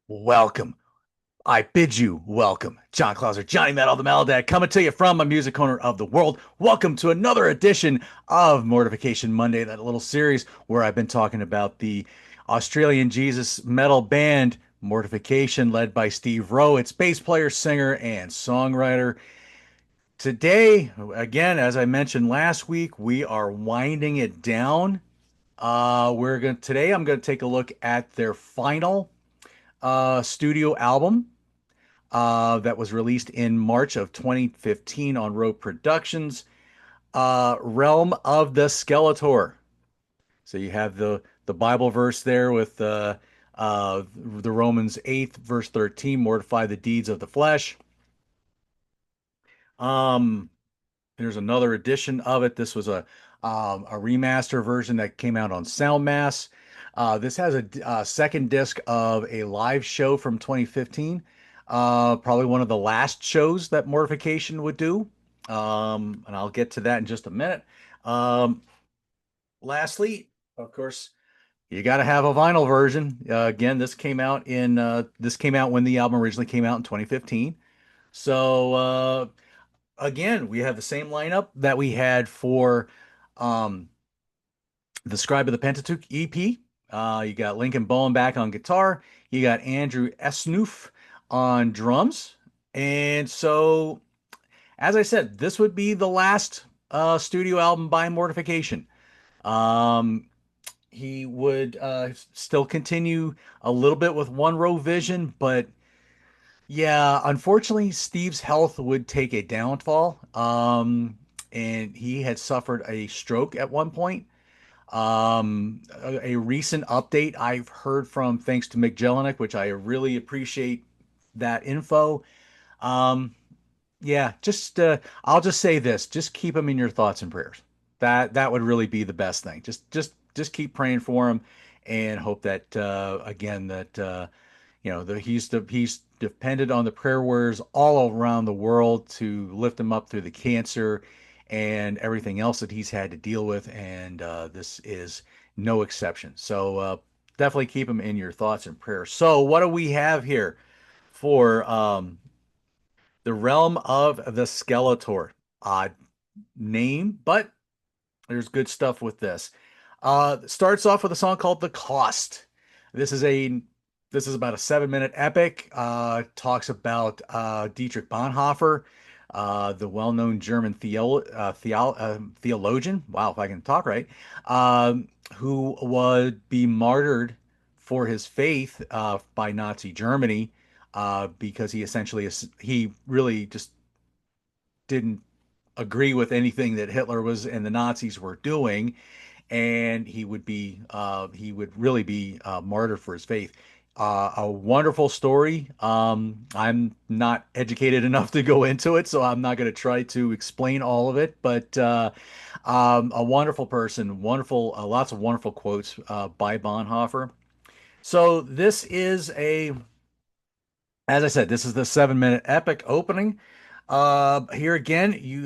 Welcome. I bid you welcome. John Clauser, Johnny Metal, the Metal coming to you from a music corner of the world. Welcome to another edition of Mortification Monday, that little series where I've been talking about the Australian Jesus metal band Mortification, led by Steve Rowe, its bass player, singer, and songwriter. Today, again, as I mentioned last week, we are winding it down. I'm gonna take a look at their final studio album that was released in March of 2015 on Road Productions, Realm of the Skeletor. So you have the Bible verse there with the Romans 8th verse 13, mortify the deeds of the flesh. Um, there's another edition of it. This was a remaster version that came out on Soundmass. This has a second disc of a live show from 2015. Probably one of the last shows that Mortification would do. And I'll get to that in just a minute. Um, Lastly, of course, you got to have a vinyl version. Again, this came out when the album originally came out in 2015. So again, we have the same lineup that we had for um, the Scribe of the Pentateuch EP. You got Lincoln Bowen back on guitar. You got Andrew Esnoof on drums. And so, as I said, this would be the last studio album by Mortification. Um, he would still continue a little bit with One Row Vision, but yeah, unfortunately, Steve's health would take a downfall. And he had suffered a stroke at one point. A recent update I've heard from, thanks to Mick Jelinek, which I really appreciate that info. Um, yeah, just I'll just say this: just keep him in your thoughts and prayers. That would really be the best thing. Just keep praying for him, and hope that again that he's depended on the prayer warriors all around the world to lift him up through the cancer and everything else that he's had to deal with, and this is no exception. So definitely keep him in your thoughts and prayers. So what do we have here for the realm of the Skeletor? Odd name, but there's good stuff with this. Starts off with a song called "The Cost." This is a this is about a 7 minute epic. Talks about Dietrich Bonhoeffer, the well-known German theologian. Wow, if I can talk right, who would be martyred for his faith by Nazi Germany because he really just didn't agree with anything that Hitler was and the Nazis were doing, and he would really be martyred for his faith. A wonderful story. I'm not educated enough to go into it, so I'm not going to try to explain all of it. But a wonderful person, wonderful, lots of wonderful quotes by Bonhoeffer. So as I said, this is the 7 minute epic opening. Here again, you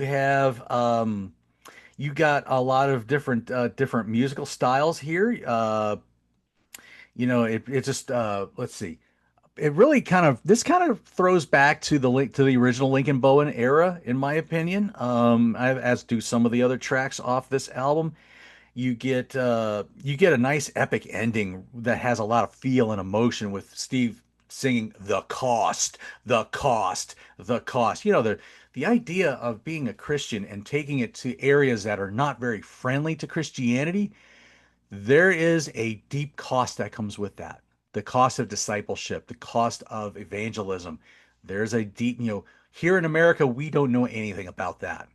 got a lot of different musical styles here. It just let's see. It really kind of throws back to the original Lincoln Bowen era, in my opinion. As do some of the other tracks off this album. You get a nice epic ending that has a lot of feel and emotion with Steve singing "The Cost, the Cost, the Cost." The idea of being a Christian and taking it to areas that are not very friendly to Christianity, there is a deep cost that comes with that. The cost of discipleship, the cost of evangelism. There's a deep, here in America, we don't know anything about that.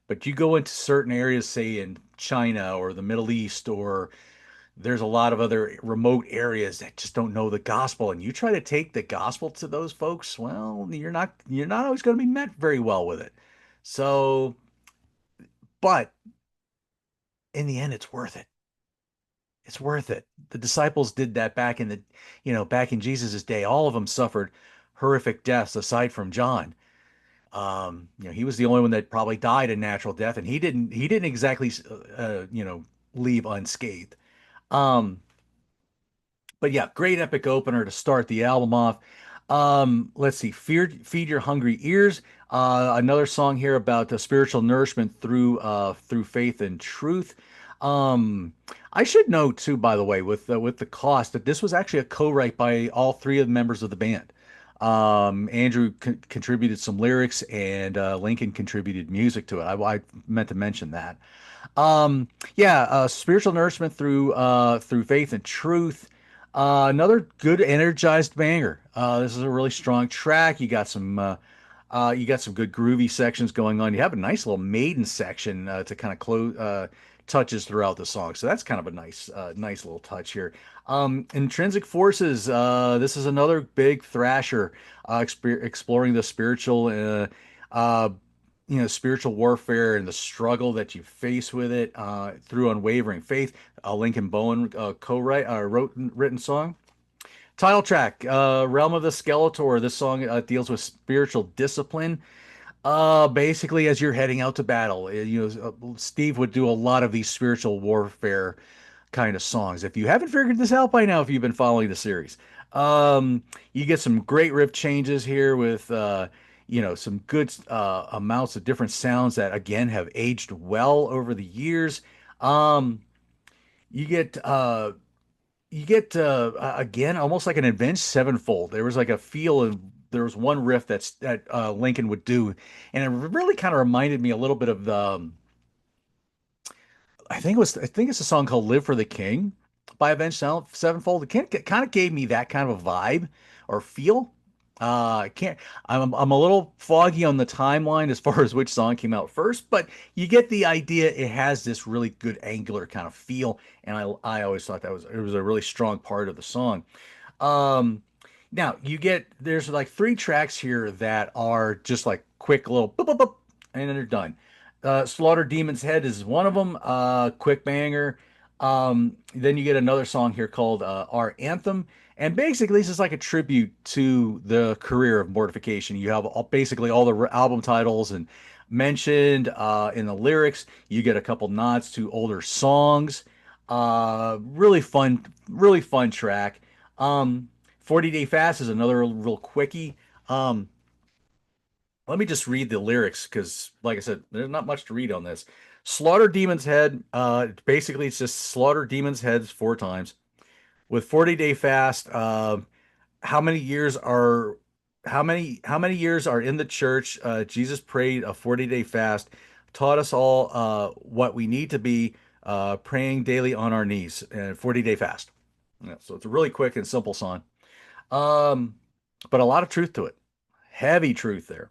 But you go into certain areas, say in China or the Middle East, or there's a lot of other remote areas that just don't know the gospel, and you try to take the gospel to those folks, well, you're not always going to be met very well with it. So, but in the end, it's worth it. It's worth it. The disciples did that back in Jesus's day. All of them suffered horrific deaths aside from John. He was the only one that probably died a natural death, and he didn't exactly leave unscathed. Um, But yeah, great epic opener to start the album off. Let's see, Feed Your Hungry Ears. Another song here about the spiritual nourishment through faith and truth. Um, I should note too, by the way, with the cost, that this was actually a co-write by all three of the members of the band. Andrew contributed some lyrics, and Lincoln contributed music to it. I meant to mention that. Yeah, spiritual nourishment through faith and truth. Another good energized banger. This is a really strong track. You got some good groovy sections going on. You have a nice little maiden section to kind of close touches throughout the song. So that's kind of a nice little touch here. Intrinsic Forces. This is another big thrasher, exploring the uh, spiritual warfare and the struggle that you face with it through unwavering faith. Lincoln Bowen co-write written song. Title track, Realm of the Skeletor. This song deals with spiritual discipline. Basically, as you're heading out to battle, Steve would do a lot of these spiritual warfare kind of songs. If you haven't figured this out by now, if you've been following the series, you get some great riff changes here with some good amounts of different sounds that again have aged well over the years. Um, you get again almost like an Avenged Sevenfold. There was like a feel of there was one riff that Lincoln would do, and it really kind of reminded me a little bit of the I think it's a song called "Live for the King" by Sevenfold. It kind of gave me that kind of a vibe or feel. I can't. I'm a little foggy on the timeline as far as which song came out first, but you get the idea. It has this really good angular kind of feel, and I always thought that was it was a really strong part of the song. Um, Now there's like three tracks here that are just like quick little boop, boop, boop, and then they're done. Slaughter Demon's Head is one of them, quick banger. Then you get another song here called Our Anthem. And basically, this is like a tribute to the career of Mortification. You have basically all the album titles and mentioned in the lyrics. You get a couple nods to older songs. Really fun track. 40 Day Fast is another real quickie. Um, Let me just read the lyrics because, like I said, there's not much to read on this. Slaughter Demon's Head. Basically, it's just slaughter demons' heads four times. With 40 Day Fast, how many years are how many years are in the church? Jesus prayed a 40-day fast, taught us all what we need to be praying daily on our knees, and 40-day fast. Yeah, so it's a really quick and simple song. Um, but a lot of truth to it. Heavy truth there.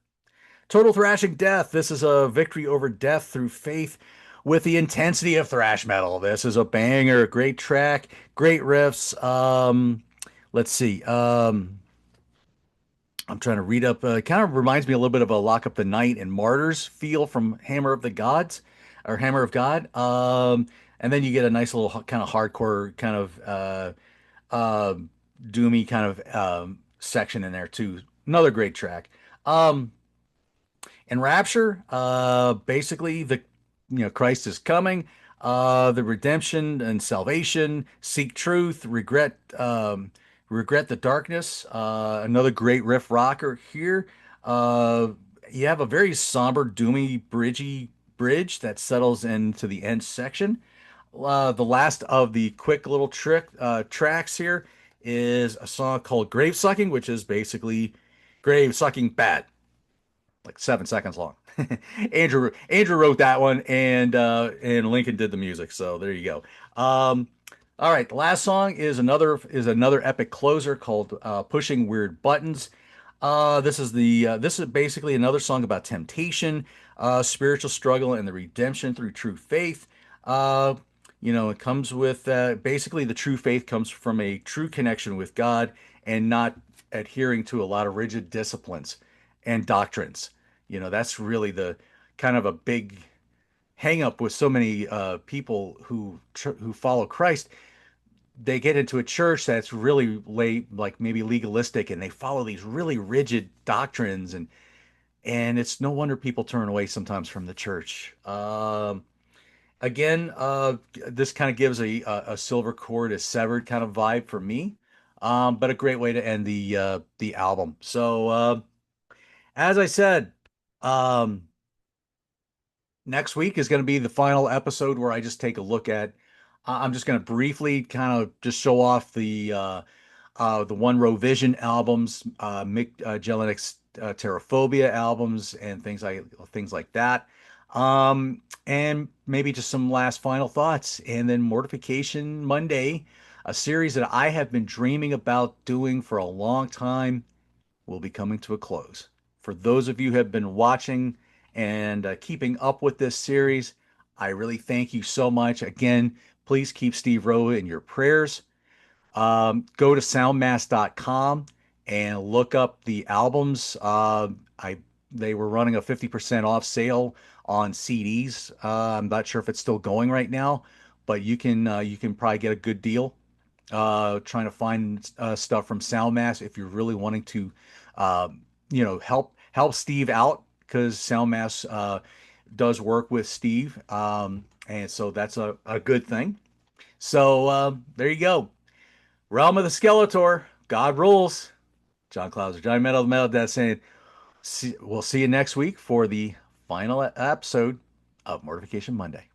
Total Thrashing Death. This is a victory over death through faith with the intensity of thrash metal. This is a banger, great track, great riffs. Let's see. I'm trying to read up. It kind of reminds me a little bit of a Lock Up the Night and Martyrs feel from Hammer of the Gods or Hammer of God. And then you get a nice little kind of hardcore kind of uh, doomy kind of section in there too. Another great track. Um, In Rapture, basically Christ is coming, the redemption and salvation, seek truth, regret the darkness. Another great riff rocker here. Uh, you have a very somber, doomy, bridgy bridge that settles into the end section. The last of the quick little tracks here is a song called Grave Sucking, which is basically grave sucking bad, like 7 seconds long. Andrew wrote that one, and Lincoln did the music. So there you go. All right, the last song is another epic closer called "Pushing Weird Buttons." This is basically another song about temptation, spiritual struggle, and the redemption through true faith. Uh, it comes with basically the true faith comes from a true connection with God and not adhering to a lot of rigid disciplines and doctrines. That's really the kind of a big hang up with so many people who follow Christ. They get into a church that's really like maybe legalistic, and they follow these really rigid doctrines, and it's no wonder people turn away sometimes from the church. Again, this kind of gives a silver cord is severed kind of vibe for me. But a great way to end the album. So as I said, um, next week is going to be the final episode where I just take a look at. I'm just going to briefly kind of just show off the One Row Vision albums, Mick Jelenick's Terraphobia albums, and things like that. And maybe just some last final thoughts, and then Mortification Monday, a series that I have been dreaming about doing for a long time, will be coming to a close. For those of you who have been watching and keeping up with this series, I really thank you so much. Again, please keep Steve Rowe in your prayers. Go to soundmass.com and look up the albums. I They were running a 50% off sale on CDs. I'm not sure if it's still going right now, but you can probably get a good deal trying to find stuff from Soundmass if you're really wanting to, uh, help Steve out because Soundmass does work with Steve, and so that's a good thing. So there you go. Realm of the Skeletor, God rules. John Clauser, Johnny Metal, the Metal Dad saying, we'll see you next week for the final episode of Mortification Monday.